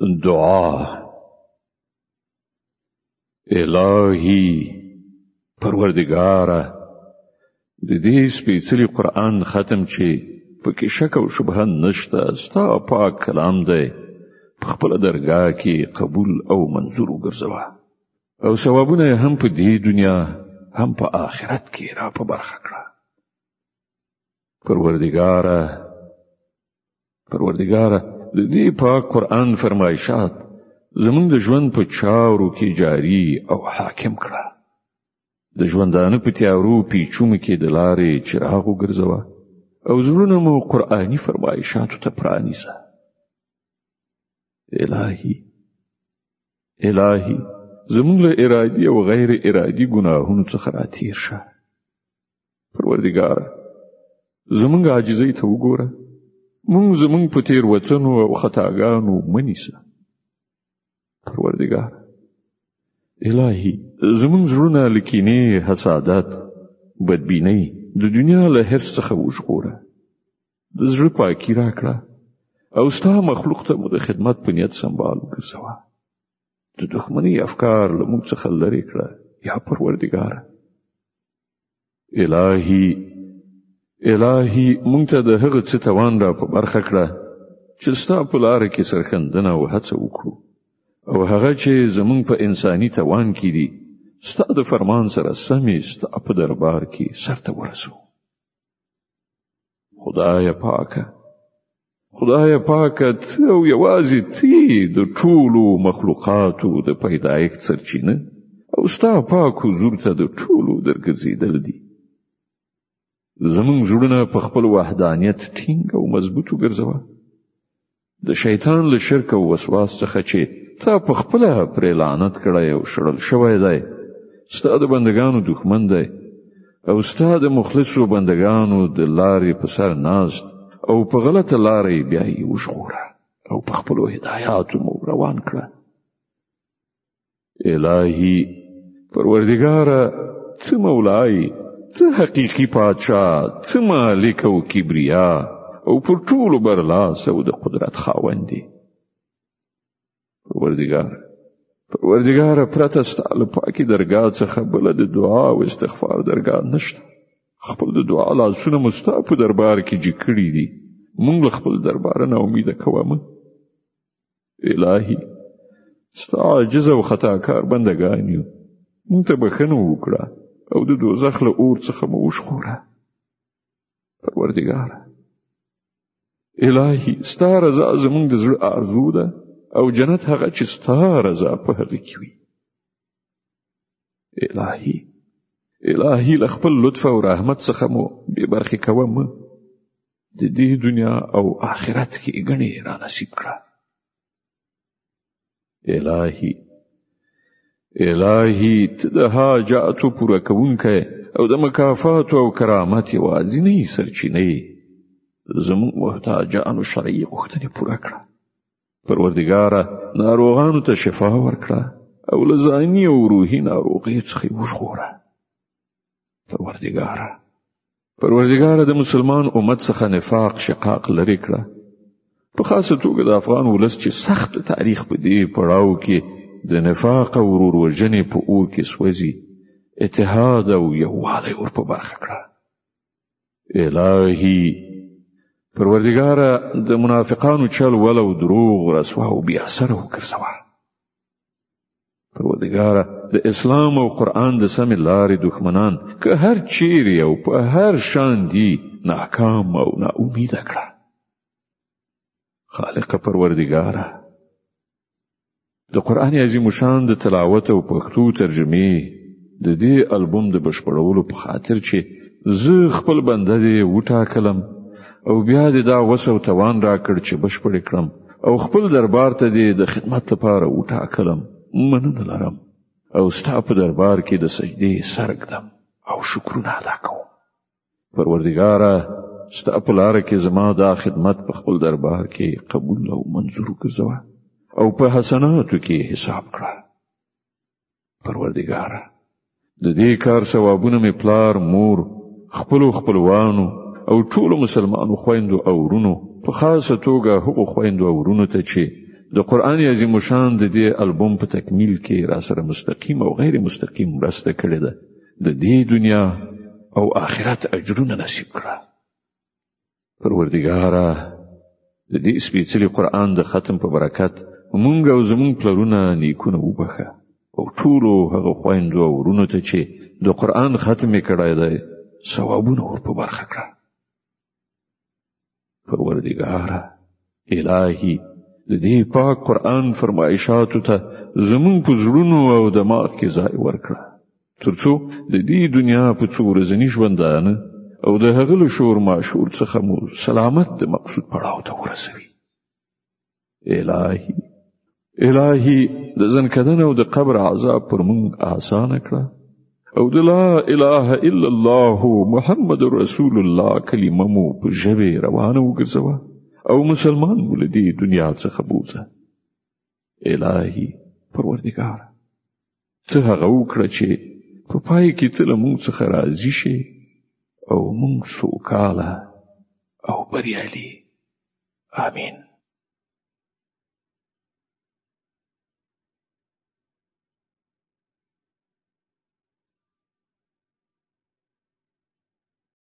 دعا. الهی پروردگاره، د دې سپېڅلي قرآن ختم چې پکې شک او شبهه نشته ستا پاک کلام دی، په خپله درګاه کې قبول او منظور وګرځوه او ثوابونه یې هم په دې دنیا هم په آخرت کې را په برخه کړه. پروردگاره د دې پاک قرآن فرمایشات زمونږ د ژوند په چارو کې جاری او حاکم کړه. د ژوندانه په تیارو پیچومو کې د لارې چراغ وګرځوه او زړونه مو قرآني فرمایشاتو ته پرانیزه. الهي زمونږ له ارادي او غیر ارادي ګناهونو څخه راتیر شه. پروردگاره زمونږ عاجزۍ ته وګوره، مونږ زمونږ په تېروتنو او خطاګانو منیسه. پروردگاره الهي زمونږ زړونه له کینې، حسادت، بدبینۍ، د دنیا له حرص څخه وژغوره. د زړه پاکي راکړه او ستا مخلوق ته مو د خدمت په نیت سنبال وګرځوه. د دښمنۍ افکار له موږ څخه لرې کړه یا پروردگاره. الهي موږ ته د هغه څه توان را په برخه کړه چې ستا په لاره کې سرښندنه او هڅه وکړو، او هغه چې زمونږ په انساني توان کې دي ستا د فرمان سره سمې ستا په دربار کې سرته ورسو. خدای پاکه ته او یوازې ته د ټولو مخلوقاتو د پیدایښت سرچینه او ستا پاک حضور ته د ټولو درګرځېدل دي. زمونږ زړونه په خپل وحدانیت ټینګ او مضبوط وګرځوه. د شیطان له شرک او وسواس څخه چې تا په خپله پرې لعنت کړی او شړل شوی دی، ستا د بندګانو دښمن دی او ستا د مخلصو بندګانو د لارې په سر ناست او په غلطه لارې بیا یې وژغوره او په خپلو هدایاتو مو روان کړه. الهي پروردگاره ته مولای، ته حقیقي پادشاه، ته مالک او کبریا او پر ټولو برلاس او د قدرت خاوند دی. پروردگاره پرته ستا له پاکې درګاه څخه بله د دعا او استغفار درګاه نشته. خپل د دعا لاسونه مو ستا په دربار کې جګ کړي دي، موږ له خپل درباره نا امیده کوه مه. الهي ستا عاجز او خطاکار بندګان یو، موږ ته بښنه وکړه او د دوزخ له اور څخه مو وژغوره. پروردگاره الهي ستا رضا زموږ د زړه آرزو ده او جنت هغه چې ستا رضا په هغه کې وي. الهي له خپل لطف او رحمت څخه مو بې برخې کوه مه. د دې دنیا او آخرت کې ګڼې را نصیب کړه. الهي ته د حاجاتو پوره کوونکی او د مکافاتو او کرامت یوازینۍ سرچینه یې. زموږ محتاجانو شرعي غوښتنې پوره کړه. پروردگاره ناروغانو ته شفا ورکړه او له ذهني او روحي ناروغۍ څخه یې وژغوره. پروردگاره د مسلمان امت څخه نفاق، شقاق لرې کړه. په خاصه توګه د افغان ولس چې سخت تاریخ په دې پړاو کې د نفاق او وروروژنې په اور کې سوځي، اتحاد او یووالی ور په برخه کړه. الهي پروردگاره د منافقانو چل ول او دروغ رسوا او بې اثره وګرځوه. پروردگاره د اسلام او قرآن د سمې لارې دښمنان که هر چیرې او په هر شان دي ناکام او ناامیده کړه. خالق پروردگاره د قرآن عظیم شان د تلاوت او پښتو ترجمې د دې البوم د بشپړولو په خاطر چې زه خپل بنده دې وټاکلم او بیا دې دا وس او توان راکړ چې بشپړ کړم او خپل دربار ته دې د خدمت لپاره وټاکلم، مننه لرم او ستا په دربار کې د سجدې سر ږدم او شکرونه ادا کوم. پروردگاره ستا په لاره کې زما دا خدمت په خپل دربار کې قبول او منظور وګرځوه او په حسناتو کې حساب کړه. پروردگاره د دې کار ثوابونه مې پلار، مور، خپلوانو او ټولو مسلمانو خویندو او ورونو، په خاصه توګه هغو خویندو او ورونو ته چې د قرآن عظیم شان د دې البوم په تکمیل کې را سره مستقیم او غیر مستقیم مرسته کړې ده. د دې دنیا او آخرت اجرونه نصیب کړه. پروردګاره د دې سپېڅلي قرآن د ختم په برکت مونږ او زمونږ پلرونه نیکونه وبخه او ټولو هغه خویندو او ورونو ته چې د قرآن ختم یې کړی دی ثوابونه ور په برخه کړه. پروردګاره الهي د دې پاک قرآن فرمایشاتو ته زمونږ په زړونو او دماغ کې ځای ورکړه ترڅو د دې دنیا په څو ورځني ژوندانه او د هغه له شور ماشور څخه مو سلامت د مقصود پړاو ته ورسوي. الهي د ځنکدن او د قبر عذاب پر مونږ آسانه کړه او د لا اله الا الله محمد رسول الله کلمه مو په ژبې روانه وګرځوه او مسلمان مو له دې دنیا څخه بوځه. الهي پروردګار ته هغه وکړه چې په پای کې ته له مونږ څخه راضي شې او مونږ سوکاله او بریالي. آمین.